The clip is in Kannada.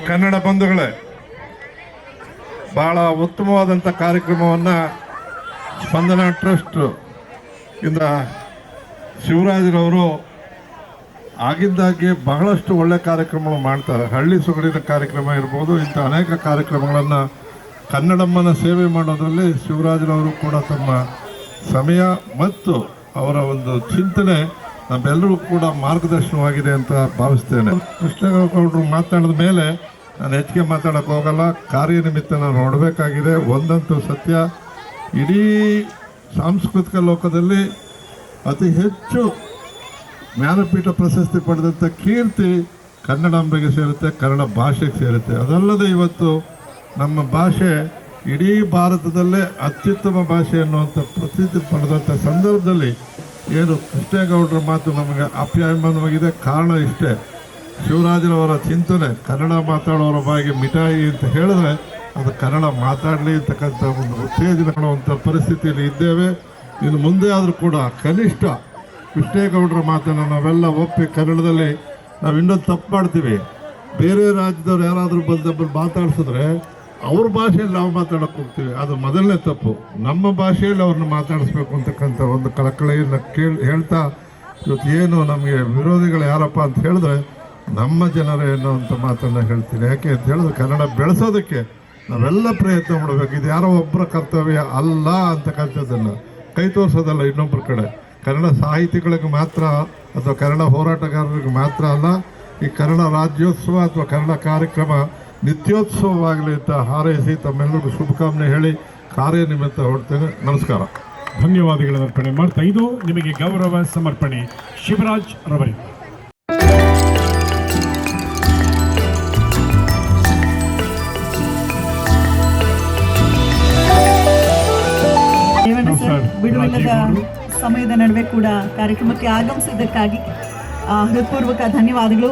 ಕನ್ನಡ ಬಂಧುಗಳೇ, ಬಹಳ ಉತ್ತಮವಾದಂಥ ಕಾರ್ಯಕ್ರಮವನ್ನು ಸ್ಪಂದನ ಟ್ರಸ್ಟ್ ಇಂದ ಶಿವರಾಜರವರು ಆಗಿದ್ದಾಗೆ ಬಹಳಷ್ಟು ಒಳ್ಳೆ ಕಾರ್ಯಕ್ರಮಗಳು ಮಾಡ್ತಾರೆ. ಹಳ್ಳಿ ಸೊಗಡಿನ ಕಾರ್ಯಕ್ರಮ ಇರ್ಬೋದು, ಇಂಥ ಅನೇಕ ಕಾರ್ಯಕ್ರಮಗಳನ್ನು ಕನ್ನಡಮ್ಮನ ಸೇವೆ ಮಾಡೋದರಲ್ಲಿ ಶಿವರಾಜರವರು ಕೂಡ ತಮ್ಮ ಸಮಯ ಮತ್ತು ಅವರ ಒಂದು ಚಿಂತನೆ ನಮ್ಮೆಲ್ಲರೂ ಕೂಡ ಮಾರ್ಗದರ್ಶನವಾಗಿದೆ ಅಂತ ಭಾವಿಸ್ತೇನೆ. ಕೃಷ್ಣಗೌಡರು ಮಾತನಾಡಿದ ಮೇಲೆ ನಾನು ಹೆಚ್ಚಿಗೆ ಮಾತಾಡೋಕ್ಕೆ ಹೋಗಲ್ಲ. ಕಾರ್ಯನಿಮಿತ್ತ ನಾನು ನೋಡಬೇಕಾಗಿದೆ. ಒಂದಂತೂ ಸತ್ಯ, ಇಡೀ ಸಾಂಸ್ಕೃತಿಕ ಲೋಕದಲ್ಲಿ ಅತಿ ಹೆಚ್ಚು ಜ್ಞಾನಪೀಠ ಪ್ರಶಸ್ತಿ ಪಡೆದಂಥ ಕೀರ್ತಿ ಕನ್ನಡಾಂಬೆಗೆ ಸೇರುತ್ತೆ, ಕನ್ನಡ ಭಾಷೆಗೆ ಸೇರುತ್ತೆ. ಅದಲ್ಲದೆ ಇವತ್ತು ನಮ್ಮ ಭಾಷೆ ಇಡೀ ಭಾರತದಲ್ಲೇ ಅತ್ಯುತ್ತಮ ಭಾಷೆ ಅನ್ನುವಂಥ ಪ್ರಸಿದ್ಧಿ ಪಡೆದಂಥ ಸಂದರ್ಭದಲ್ಲಿ ಏನು ಕೃಷ್ಣೇಗೌಡರ ಮಾತು ನಮಗೆ ಅಪ್ಯಾಯಮಾನವಾಗಿದೆ. ಕಾರಣ ಇಷ್ಟೇ, ಶಿವರಾಜರವರ ಚಿಂತನೆ ಕನ್ನಡ ಮಾತಾಡೋರ ಬಾಯಿಗೆ ಮಿಠಾಯಿ ಅಂತ ಹೇಳಿದ್ರೆ ಅದು ಕನ್ನಡ ಮಾತಾಡಲಿ ಅಂತಕ್ಕಂಥ ಒಂದು ಉತ್ತೇಜನ ಕೊಡುವಂಥ ಪರಿಸ್ಥಿತಿಯಲ್ಲಿ ಇದ್ದೇವೆ. ಇನ್ನು ಮುಂದೆ ಆದರೂ ಕೂಡ ಕನಿಷ್ಠ ಕೃಷ್ಣೇಗೌಡರ ಮಾತನ್ನು ನಾವೆಲ್ಲ ಒಪ್ಪಿ ಕನ್ನಡದಲ್ಲಿ ನಾವು ಇನ್ನೊಂದು ತಪ್ಪು ಮಾಡ್ತೀವಿ. ಬೇರೆ ರಾಜ್ಯದವ್ರು ಯಾರಾದರೂ ಬಂದಬ್ಬರು ಮಾತಾಡ್ಸಿದ್ರೆ ಅವ್ರ ಭಾಷೆಯಲ್ಲಿ ನಾವು ಮಾತಾಡೋಕ್ಕೆ ಹೋಗ್ತೀವಿ. ಅದು ಮೊದಲನೇ ತಪ್ಪು. ನಮ್ಮ ಭಾಷೆಯಲ್ಲಿ ಅವ್ರನ್ನ ಮಾತಾಡಿಸ್ಬೇಕು ಅಂತಕ್ಕಂಥ ಒಂದು ಕಳಕಳಿಯನ್ನು ಹೇಳ್ತಾ ಇವತ್ತು ಏನು ನಮಗೆ ವಿರೋಧಿಗಳು ಯಾರಪ್ಪ ಅಂತ ಹೇಳಿದ್ರೆ ನಮ್ಮ ಜನರೇ ಅನ್ನೋವಂಥ ಮಾತನ್ನು ಹೇಳ್ತೀನಿ. ಯಾಕೆ ಅಂತ ಹೇಳಿದ್ರೆ ಕನ್ನಡ ಬೆಳೆಸೋದಕ್ಕೆ ನಾವೆಲ್ಲ ಪ್ರಯತ್ನ ಮಾಡಬೇಕು. ಇದು ಯಾರೋ ಒಬ್ಬರ ಕರ್ತವ್ಯ ಅಲ್ಲ ಅಂತಕ್ಕಂಥದ್ದನ್ನು ಕೈ ತೋರಿಸೋದಲ್ಲ. ಇನ್ನೊಬ್ಬರ ಕಡೆ ಕನ್ನಡ ಸಾಹಿತಿಗಳಿಗೆ ಮಾತ್ರ ಅಥವಾ ಕನ್ನಡ ಹೋರಾಟಗಾರರಿಗೆ ಮಾತ್ರ ಅಲ್ಲ, ಈ ಕನ್ನಡ ರಾಜ್ಯೋತ್ಸವ ಅಥವಾ ಕನ್ನಡ ಕಾರ್ಯಕ್ರಮ ನಿತ್ಯೋತ್ಸವವಾಗಲಿ ಅಂತ ಹಾರೈಸಿ ತಮ್ಮೆಲ್ಲರಿಗೂ ಶುಭಕಾಮನೆ ಹೇಳಿ ಕಾರ್ಯನಿಮಿತ್ತ ಹೊರಡ್ತೇನೆ. ನಮಸ್ಕಾರ. ಧನ್ಯವಾದಗಳನ್ನು ಅರ್ಪಣೆ ಮಾಡ್ತಾ ಇದು ನಿಮಗೆ ಗೌರವ ಸಮರ್ಪಣೆ ಶಿವರಾಜ್ ರವರಿಗೆ. ಬಿಡುವಿಲ್ಲದ ಸಮಯದ ನಡುವೆ ಕೂಡ ಕಾರ್ಯಕ್ರಮಕ್ಕೆ ಆಗಮಿಸಿದ್ದಕ್ಕಾಗಿ ಹೃತ್ಪೂರ್ವಕ ಧನ್ಯವಾದಗಳು.